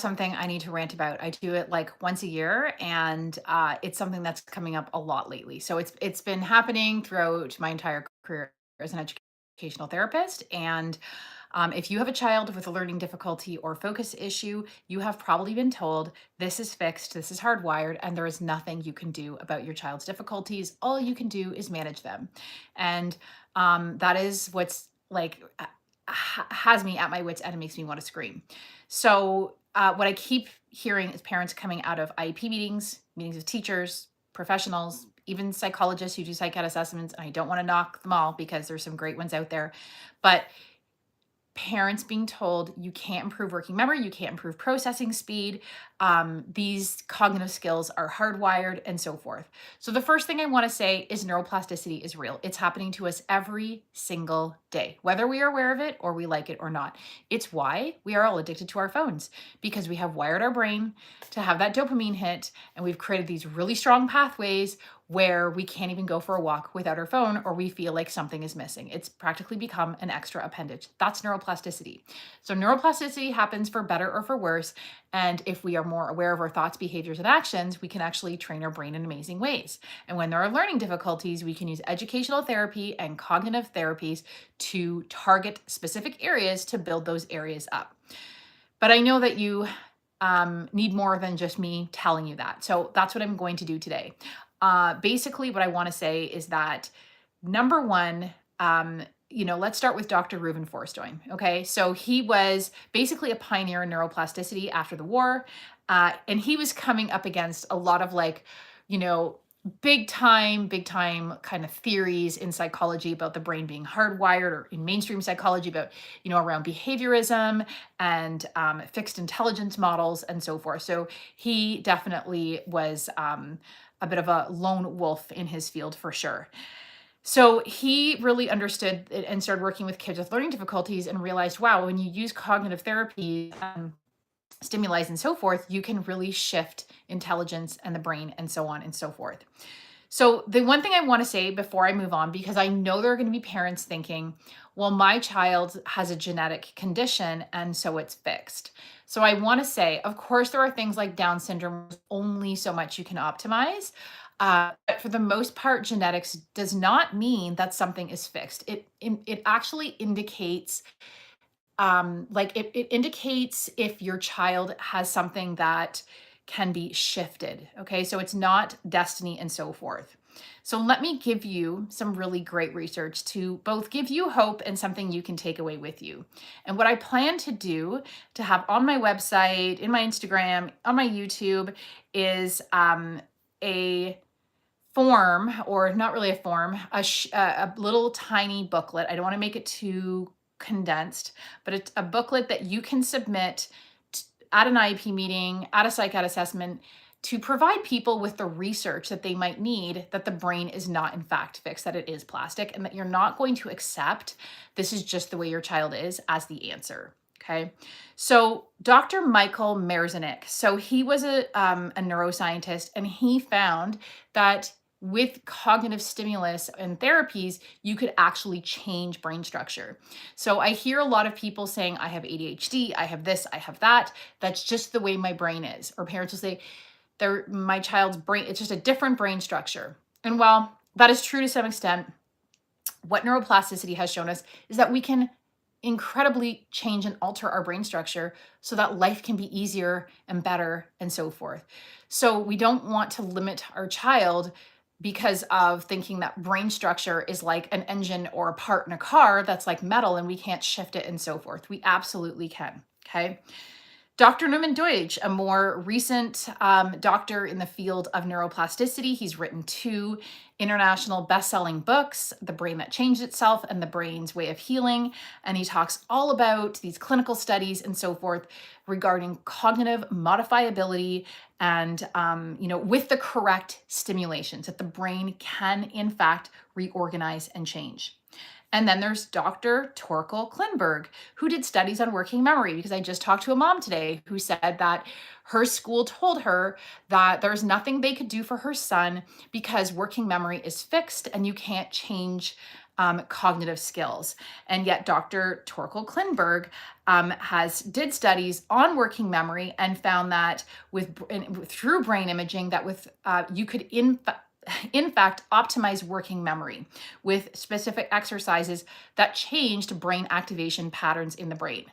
something I need to rant about. I do it like once a year, and it's something that's coming up a lot lately. So it's been happening throughout my entire career as an educational therapist. And if you have a child with a learning difficulty or focus issue, you have probably been told this is fixed, this is hardwired, and there is nothing you can do about your child's difficulties. All you can do is manage them, and that is what's like has me at my wits' end and makes me want to scream. So, what I keep hearing is parents coming out of IEP meetings, meetings with teachers, professionals, even psychologists who do psych ed assessments. And I don't want to knock them all because there's some great ones out there, but parents being told you can't improve working memory, you can't improve processing speed. These cognitive skills are hardwired and so forth. So, the first thing I want to say is neuroplasticity is real. It's happening to us every single day, whether we are aware of it or we like it or not. It's why we are all addicted to our phones, because we have wired our brain to have that dopamine hit, and we've created these really strong pathways where we can't even go for a walk without our phone, or we feel like something is missing. It's practically become an extra appendage. That's neuroplasticity. So neuroplasticity happens for better or for worse. And if we are more aware of our thoughts, behaviors, and actions, we can actually train our brain in amazing ways. And when there are learning difficulties, we can use educational therapy and cognitive therapies to target specific areas to build those areas up. But I know that you need more than just me telling you that. So that's what I'm going to do today. Basically, what I want to say is that number one, let's start with Dr. Reuven Forstoin. Okay. So he was basically a pioneer in neuroplasticity after the war. And he was coming up against a lot of you know, big time kind of theories in psychology about the brain being hardwired, or in mainstream psychology about, around behaviorism and fixed intelligence models and so forth. So he definitely was a bit of a lone wolf in his field for sure. So he really understood it and started working with kids with learning difficulties and realized, wow, when you use cognitive therapy, stimuli and so forth, you can really shift intelligence and the brain and so on and so forth. So, the one thing I want to say before I move on, because I know there are going to be parents thinking, well, my child has a genetic condition and so it's fixed. So, I want to say, of course, there are things like Down syndrome, only so much you can optimize. But for the most part, genetics does not mean that something is fixed. It actually indicates it indicates if your child has something that can be shifted. Okay, so it's not destiny and so forth. So let me give you some really great research to both give you hope and something you can take away with you. And what I plan to do to have on my website, in my Instagram, on my YouTube is a form, or not really a form, a little tiny booklet. I don't want to make it too condensed, but it's a booklet that you can submit at an IEP meeting, at a psych ed assessment, to provide people with the research that they might need, that the brain is not in fact fixed, that it is plastic, and that you're not going to accept this is just the way your child is as the answer. Okay. So Dr. Michael Merzenich, so he was a neuroscientist, and he found that with cognitive stimulus and therapies, you could actually change brain structure. So I hear a lot of people saying, I have ADHD, I have this, I have that. That's just the way my brain is. Or parents will say, my child's brain, it's just a different brain structure. And while that is true to some extent, what neuroplasticity has shown us is that we can incredibly change and alter our brain structure so that life can be easier and better and so forth. So we don't want to limit our child because of thinking that brain structure is like an engine or a part in a car that's like metal and we can't shift it and so forth. We absolutely can. Okay. Dr. Norman Deutsch, a more recent doctor in the field of neuroplasticity, he's written 2 international best-selling books, The Brain That Changed Itself and The Brain's Way of Healing. And he talks all about these clinical studies and so forth regarding cognitive modifiability and, with the correct stimulations, that the brain can, in fact, reorganize and change. And then there's Dr. Torkel Klinberg, who did studies on working memory, because I just talked to a mom today who said that her school told her that there's nothing they could do for her son because working memory is fixed and you can't change cognitive skills. And yet Dr. Torkel Klinberg did studies on working memory and found that through brain imaging that you could in fact optimize working memory with specific exercises that changed brain activation patterns in the brain.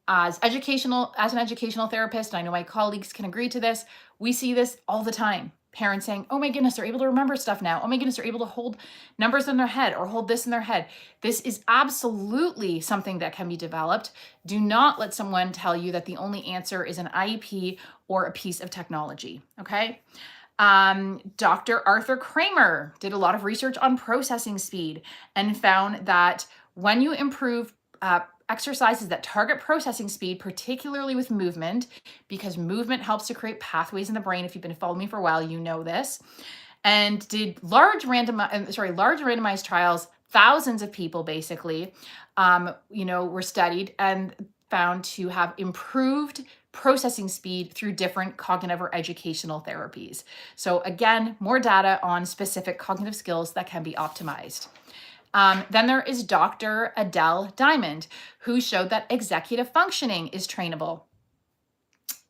As an educational therapist, and I know my colleagues can agree to this, we see this all the time. Parents saying, oh my goodness, they're able to remember stuff now. Oh my goodness, they're able to hold numbers in their head or hold this in their head. This is absolutely something that can be developed. Do not let someone tell you that the only answer is an IEP or a piece of technology, okay? Dr. Arthur Kramer did a lot of research on processing speed and found that when you improve exercises that target processing speed, particularly with movement, because movement helps to create pathways in the brain. If you've been following me for a while, you know this. And did large randomized trials, thousands of people basically, were studied and found to have improved processing speed through different cognitive or educational therapies. So again, more data on specific cognitive skills that can be optimized. Then there is Dr. Adele Diamond, who showed that executive functioning is trainable.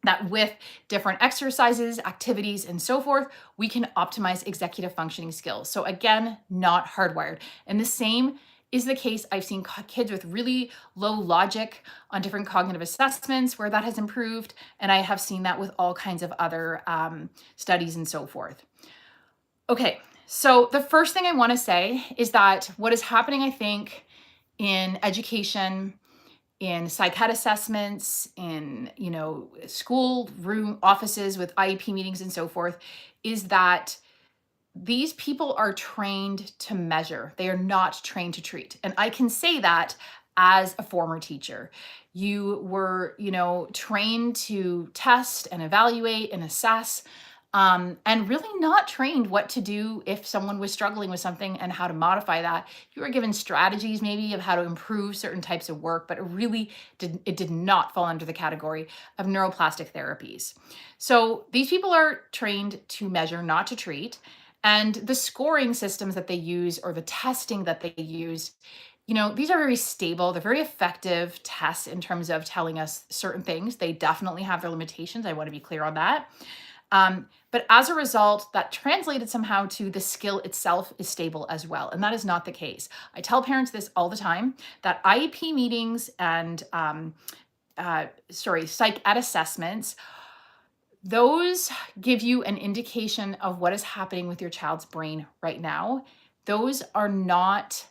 That with different exercises, activities, and so forth, we can optimize executive functioning skills. So again, not hardwired. And the same is the case. I've seen kids with really low logic on different cognitive assessments where that has improved. And I have seen that with all kinds of other studies and so forth. Okay, so the first thing I want to say is that what is happening, I think, in education, in psych ed assessments, in school room offices with IEP meetings and so forth, is that these people are trained to measure. They are not trained to treat. And I can say that as a former teacher. You were, trained to test and evaluate and assess, and really not trained what to do if someone was struggling with something and how to modify that. You were given strategies maybe of how to improve certain types of work, but it did not fall under the category of neuroplastic therapies. So these people are trained to measure, not to treat. And the scoring systems that they use or the testing that they use, these are very stable. They're very effective tests in terms of telling us certain things. They definitely have their limitations. I want to be clear on that. But as a result, that translated somehow to the skill itself is stable as well. And that is not the case. I tell parents this all the time, that IEP meetings and psych ed assessments, those give you an indication of what is happening with your child's brain right now. Those are not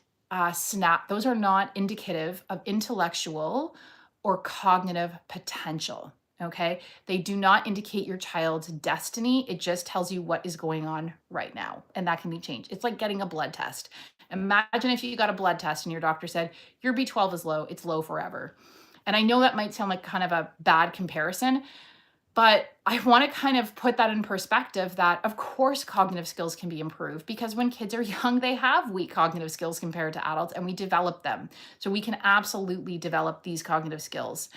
those are not indicative of intellectual or cognitive potential. Okay, they do not indicate your child's destiny. It just tells you what is going on right now, and that can be changed. It's like getting a blood test. Imagine if you got a blood test and your doctor said your B12 is low, it's low forever. And I know that might sound like kind of a bad comparison, but I want to kind of put that in perspective that, of course, cognitive skills can be improved because when kids are young, they have weak cognitive skills compared to adults, and we develop them. So we can absolutely develop these cognitive skills.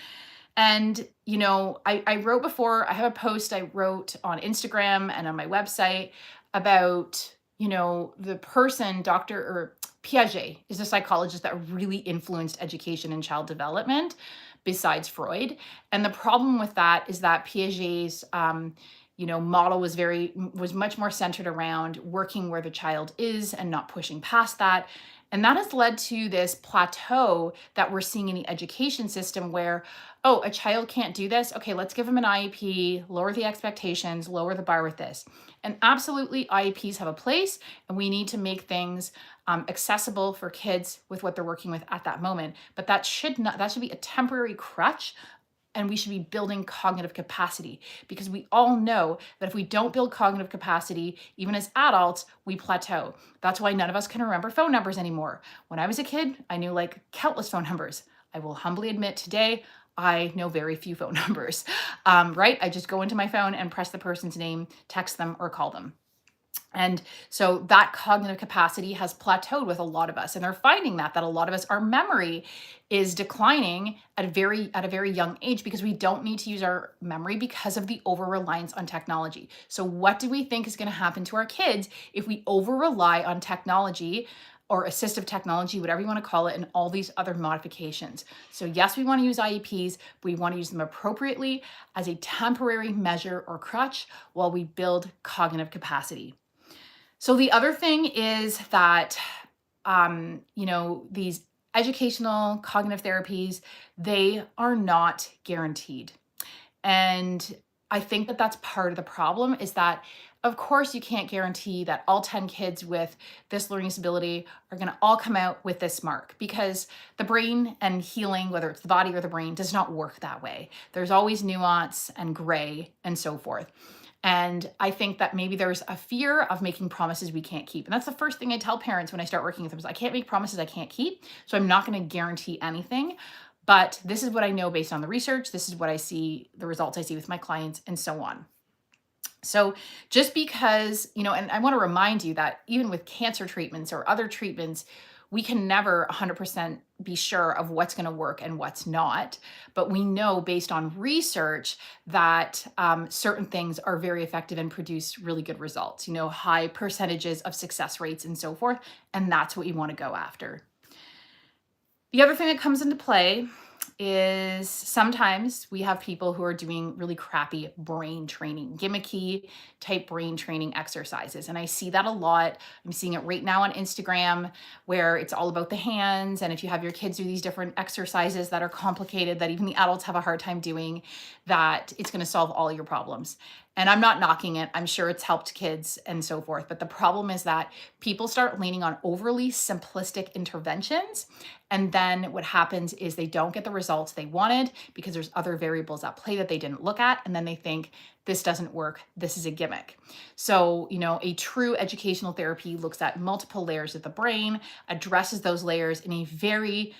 And, I wrote before, I have a post I wrote on Instagram and on my website about, the person, Dr. Piaget is a psychologist that really influenced education and child development besides Freud. And the problem with that is that Piaget's, model was much more centered around working where the child is and not pushing past that. And that has led to this plateau that we're seeing in the education system where, oh, a child can't do this. Okay, let's give them an IEP, lower the expectations, lower the bar with this. And absolutely, IEPs have a place, and we need to make things accessible for kids with what they're working with at that moment. But that should be a temporary crutch, and we should be building cognitive capacity, because we all know that if we don't build cognitive capacity, even as adults, we plateau. That's why none of us can remember phone numbers anymore. When I was a kid, I knew like countless phone numbers. I will humbly admit today, I know very few phone numbers, right? I just go into my phone and press the person's name, text them, or call them. And so that cognitive capacity has plateaued with a lot of us. And they're finding that a lot of us, our memory is declining at a very young age because we don't need to use our memory because of the over-reliance on technology. So what do we think is going to happen to our kids if we over-rely on technology or assistive technology, whatever you want to call it, and all these other modifications. So yes, we want to use IEPs, but we want to use them appropriately as a temporary measure or crutch while we build cognitive capacity. So the other thing is that, these educational cognitive therapies, they are not guaranteed. And I think that that's part of the problem is that, of course, you can't guarantee that all 10 kids with this learning disability are going to all come out with this mark, because the brain and healing, whether it's the body or the brain, does not work that way. There's always nuance and gray and so forth. And I think that maybe there's a fear of making promises we can't keep. And that's the first thing I tell parents when I start working with them is I can't make promises I can't keep. So I'm not going to guarantee anything. But this is what I know based on the research. This is what I see, the results I see with my clients, and so on. So just because, and I want to remind you that even with cancer treatments or other treatments, we can never 100% be sure of what's going to work and what's not. But we know based on research that certain things are very effective and produce really good results, high percentages of success rates and so forth. And that's what you want to go after. The other thing that comes into play is sometimes we have people who are doing really crappy brain training, gimmicky type brain training exercises. And I see that a lot. I'm seeing it right now on Instagram where it's all about the hands. And if you have your kids do these different exercises that are complicated, that even the adults have a hard time doing, that it's going to solve all your problems. And I'm not knocking it. I'm sure it's helped kids and so forth. But the problem is that people start leaning on overly simplistic interventions. And then what happens is they don't get the results they wanted because there's other variables at play that they didn't look at. And then they think, this doesn't work. This is a gimmick. So, a true educational therapy looks at multiple layers of the brain, addresses those layers in a very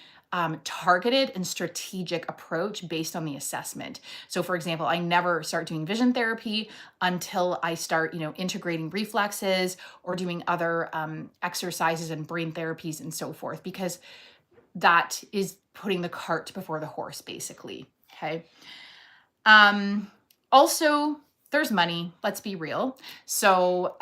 targeted and strategic approach based on the assessment. So for example, I never start doing vision therapy until I start, integrating reflexes or doing other exercises and brain therapies and so forth, because that is putting the cart before the horse, basically. Okay. Also, there's money. Let's be real. So,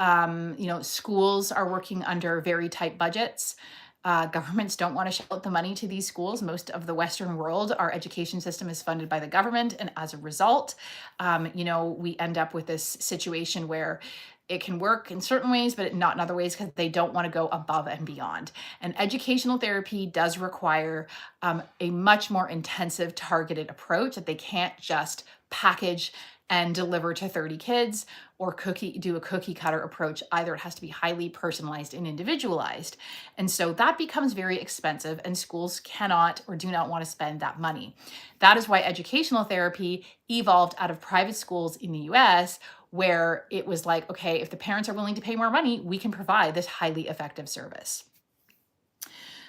schools are working under very tight budgets. Governments don't want to shell out the money to these schools. Most of the Western world, our education system is funded by the government. And as a result, we end up with this situation where it can work in certain ways, but not in other ways because they don't want to go above and beyond. And educational therapy does require a much more intensive targeted approach that they can't just package and deliver to 30 kids or do a cookie cutter approach. Either it has to be highly personalized and individualized. And so that becomes very expensive and schools cannot or do not want to spend that money. That is why educational therapy evolved out of private schools in the US, where it was like, okay, if the parents are willing to pay more money, we can provide this highly effective service.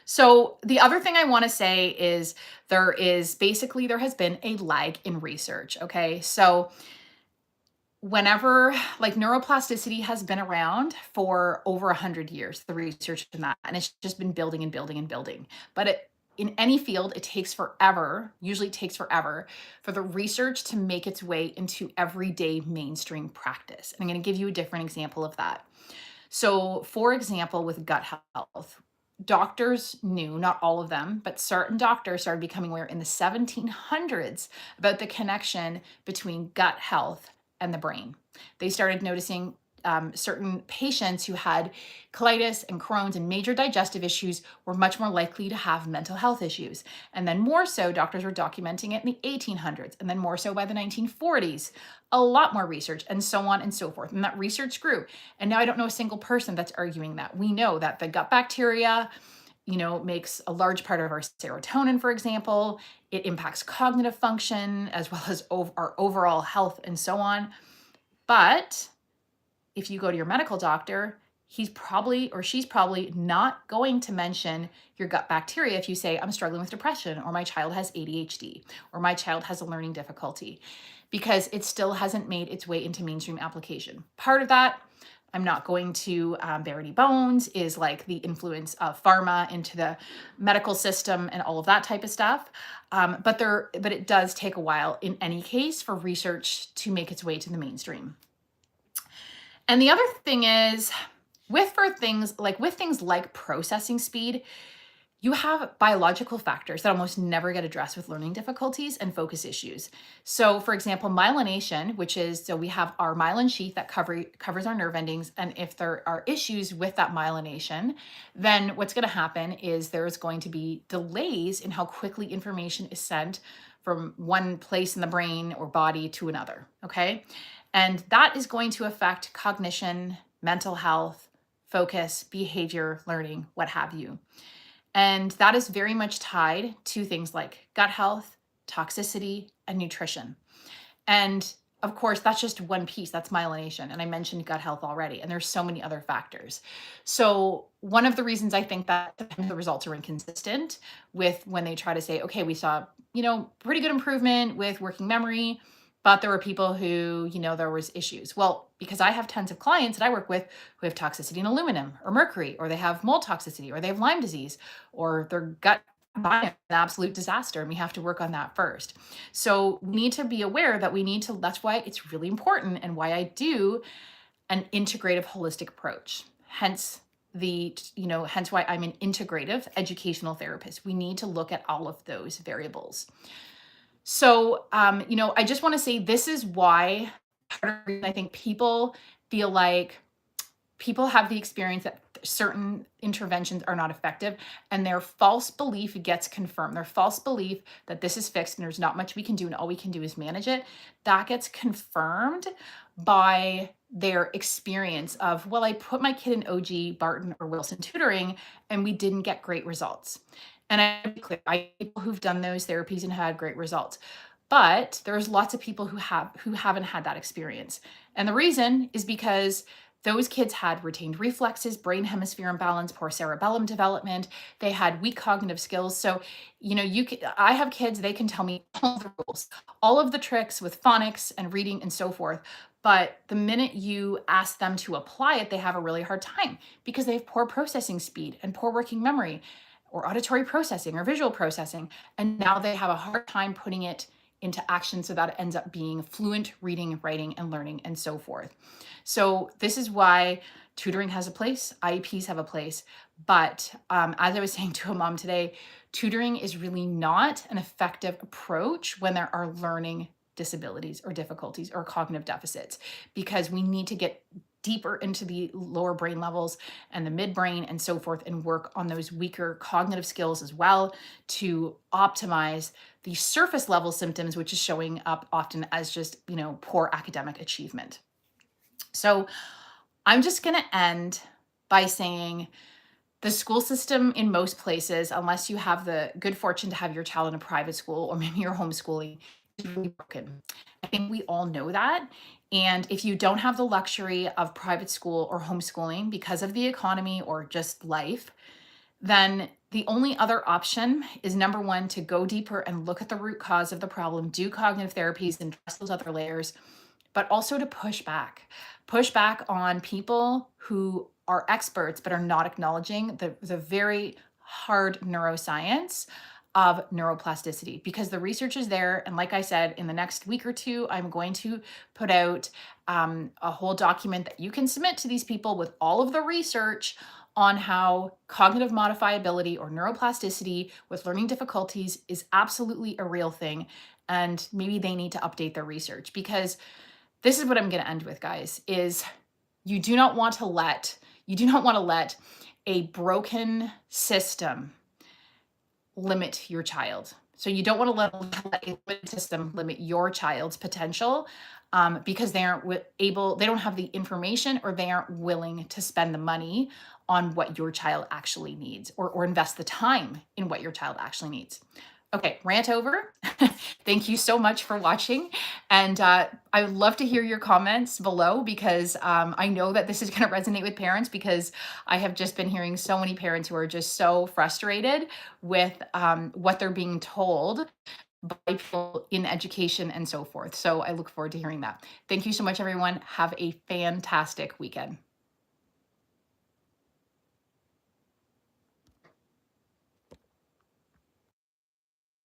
So the other thing I want to say is there has been a lag in research. Okay. So whenever, like, neuroplasticity has been around for over 100 years, the research in that, and it's just been building and building and building. But in any field, it takes forever, usually takes forever for the research to make its way into everyday mainstream practice. And I'm going to give you a different example of that. So for example, with gut health, doctors knew, not all of them, but certain doctors started becoming aware in the 1700s about the connection between gut health and the brain. They started noticing certain patients who had colitis and Crohn's and major digestive issues were much more likely to have mental health issues. And then more so, doctors were documenting it in the 1800s, and then more so by the 1940s. A lot more research, and so on and so forth. And that research grew. And now I don't know a single person that's arguing that. We know that the gut bacteria, makes a large part of our serotonin, for example. It impacts cognitive function as well as our overall health and so on. But if you go to your medical doctor, he's probably or she's probably not going to mention your gut bacteria if you say, I'm struggling with depression, or my child has ADHD, or my child has a learning difficulty, because it still hasn't made its way into mainstream application. Part of that, I'm not going to bare any bones, is like the influence of pharma into the medical system and all of that type of stuff. But it does take a while in any case for research to make its way to the mainstream. And the other thing is, with things like processing speed, you have biological factors that almost never get addressed with learning difficulties and focus issues. So, for example, myelination, which is so we have our myelin sheath that covers our nerve endings. And if there are issues with that myelination, then what's going to happen is there's going to be delays in how quickly information is sent from one place in the brain or body to another. Okay. And that is going to affect cognition, mental health, focus, behavior, learning, what have you. And that is very much tied to things like gut health, toxicity, and nutrition. And of course, that's just one piece. That's myelination. And I mentioned gut health already. And there's so many other factors. So one of the reasons I think that the results are inconsistent with when they try to say, okay, we saw, pretty good improvement with working memory, but there were people who, there was issues. Well, because I have tons of clients that I work with who have toxicity in aluminum or mercury, or they have mold toxicity, or they have Lyme disease, or their gut biome is an absolute disaster. And we have to work on that first. So we need to be aware that that's why it's really important and why I do an integrative holistic approach. Hence why I'm an integrative educational therapist. We need to look at all of those variables. So, I just want to say this is why I think people feel like people have the experience that certain interventions are not effective, and their false belief gets confirmed. Their false belief that this is fixed and there's not much we can do and all we can do is manage it, that gets confirmed by their experience of, well, I put my kid in OG, Barton, or Wilson tutoring, and we didn't get great results. And I'm clear, I have people who've done those therapies and had great results. But there's lots of people who haven't had that experience. And the reason is because those kids had retained reflexes, brain hemisphere imbalance, poor cerebellum development. They had weak cognitive skills. So, I have kids, they can tell me all the rules, all of the tricks with phonics and reading and so forth. But the minute you ask them to apply it, they have a really hard time because they have poor processing speed and poor working memory or auditory processing or visual processing. And now they have a hard time putting it into action so that it ends up being fluent reading, writing, and learning, and so forth. So this is why tutoring has a place, IEPs have a place. But as I was saying to a mom today, tutoring is really not an effective approach when there are learning disabilities or difficulties or cognitive deficits, because we need to get deeper into the lower brain levels and the midbrain and so forth and work on those weaker cognitive skills as well to optimize the surface level symptoms, which is showing up often as just, poor academic achievement. So I'm just going to end by saying the school system in most places, unless you have the good fortune to have your child in a private school or maybe you're homeschooling, is really broken. I think we all know that. And if you don't have the luxury of private school or homeschooling because of the economy or just life, then the only other option is, number one, to go deeper and look at the root cause of the problem, do cognitive therapies and address those other layers, but also to push back on people who are experts but are not acknowledging the very hard neuroscience of neuroplasticity, because the research is there. And like I said, in the next week or two, I'm going to put out a whole document that you can submit to these people with all of the research on how cognitive modifiability or neuroplasticity with learning difficulties is absolutely a real thing. And maybe they need to update their research, because this is what I'm going to end with, guys, is you do not want to let a broken system limit your child. So you don't want to let a limited system limit your child's potential because they don't have the information, or they aren't willing to spend the money on what your child actually needs, or invest the time in what your child actually needs. Okay, rant over. Thank you so much for watching. And I would love to hear your comments below, because I know that this is going to resonate with parents, because I have just been hearing so many parents who are just so frustrated with what they're being told by people in education and so forth. So I look forward to hearing that. Thank you so much, everyone. Have a fantastic weekend.